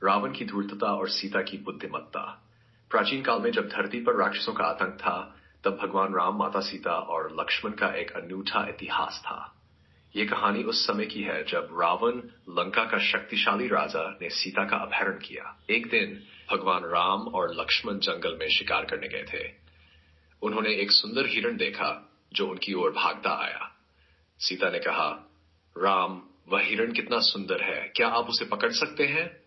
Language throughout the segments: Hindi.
रावण की धूर्तता और सीता की बुद्धिमत्ता। प्राचीन काल में जब धरती पर राक्षसों का आतंक था, तब भगवान राम, माता सीता और लक्ष्मण का एक अनूठा इतिहास था। ये कहानी उस समय की है जब रावण, लंका का शक्तिशाली राजा, ने सीता का अपहरण किया। एक दिन भगवान राम और लक्ष्मण जंगल में शिकार करने गए थे। उन्होंने एक सुंदर हिरण देखा जो उनकी ओर भागता आया। सीता ने कहा, राम, वह हिरण कितना सुंदर है, क्या आप उसे पकड़ सकते हैं?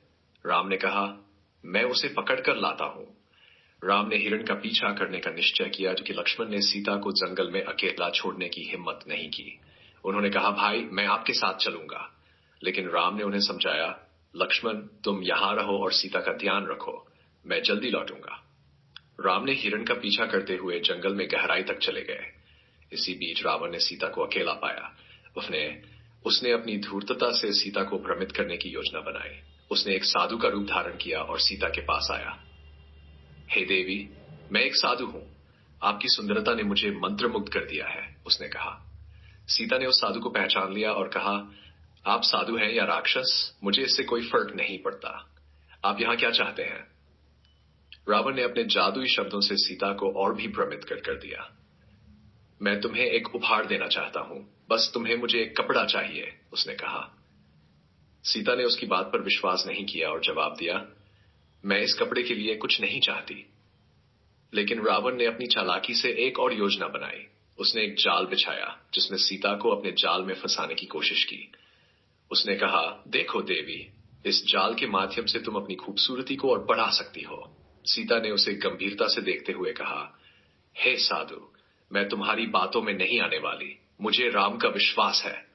राम ने कहा, मैं उसे पकड़कर लाता हूं। राम ने हिरण का पीछा करने का निश्चय किया, जो कि लक्ष्मण ने सीता को जंगल में अकेला छोड़ने की हिम्मत नहीं की। उन्होंने कहा, भाई, मैं आपके साथ चलूंगा। लेकिन राम ने उन्हें समझाया, लक्ष्मण, तुम यहां रहो और सीता का ध्यान रखो, मैं जल्दी लौटूंगा। राम ने हिरण का पीछा करते हुए जंगल में गहराई तक चले गए। इसी बीच रावण ने सीता को अकेला पाया। उसने अपनी धूर्तता से सीता को भ्रमित करने की योजना बनाई। उसने एक साधु का रूप धारण किया और सीता के पास आया। हे देवी, मैं एक साधु हूं। आपकी सुंदरता ने मुझे मंत्रमुग्ध कर दिया है, उसने कहा। सीता ने उस साधु को पहचान लिया और कहा, आप साधु हैं या राक्षस, मुझे इससे कोई फर्क नहीं पड़ता। आप यहां क्या चाहते हैं? रावण ने अपने जादुई शब्दों से सीता को और भी भ्रमित कर दिया। मैं तुम्हें एक उपहार देना चाहता हूं, बस तुम्हें मुझे एक कपड़ा चाहिए, उसने कहा। सीता ने उसकी बात पर विश्वास नहीं किया और जवाब दिया, मैं इस कपड़े के लिए कुछ नहीं चाहती। लेकिन रावण ने अपनी चालाकी से एक और योजना बनाई। उसने एक जाल बिछाया जिसमें सीता को अपने जाल में फंसाने की कोशिश की। उसने कहा, देखो देवी, इस जाल के माध्यम से तुम अपनी खूबसूरती को और बढ़ा सकती हो। सीता ने उसे गंभीरता से देखते हुए कहा, हे साधु, मैं तुम्हारी बातों में नहीं आने वाली, मुझे राम का विश्वास है।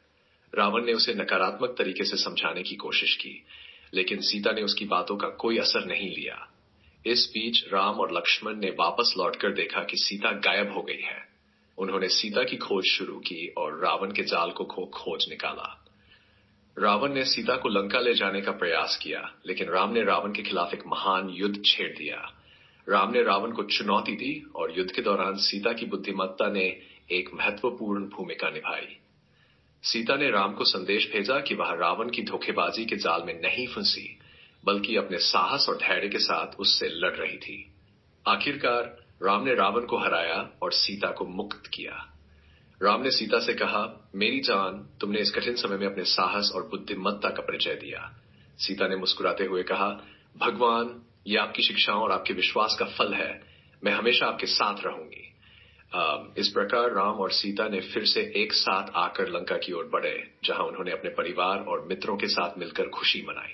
रावण ने उसे नकारात्मक तरीके से समझाने की कोशिश की, लेकिन सीता ने उसकी बातों का कोई असर नहीं लिया। इस बीच राम और लक्ष्मण ने वापस लौटकर देखा कि सीता गायब हो गई है। उन्होंने सीता की खोज शुरू की और रावण के जाल को खोज निकाला। रावण ने सीता को लंका ले जाने का प्रयास किया, लेकिन राम ने रावण के खिलाफ एक महान युद्ध छेड़ दिया। राम ने रावण को चुनौती दी और युद्ध के दौरान सीता की बुद्धिमत्ता ने एक महत्वपूर्ण भूमिका निभाई। सीता ने राम को संदेश भेजा कि वह रावण की धोखेबाजी के जाल में नहीं फंसी, बल्कि अपने साहस और धैर्य के साथ उससे लड़ रही थी। आखिरकार राम ने रावण को हराया और सीता को मुक्त किया। राम ने सीता से कहा, मेरी जान, तुमने इस कठिन समय में अपने साहस और बुद्धिमत्ता का परिचय दिया। सीता ने मुस्कुराते हुए कहा, भगवान, ये आपकी शिक्षाओं और आपके विश्वास का फल है। मैं हमेशा आपके साथ रहूंगी। इस प्रकार राम और सीता ने फिर से एक साथ आकर लंका की ओर बढ़े, जहां उन्होंने अपने परिवार और मित्रों के साथ मिलकर खुशी मनाई।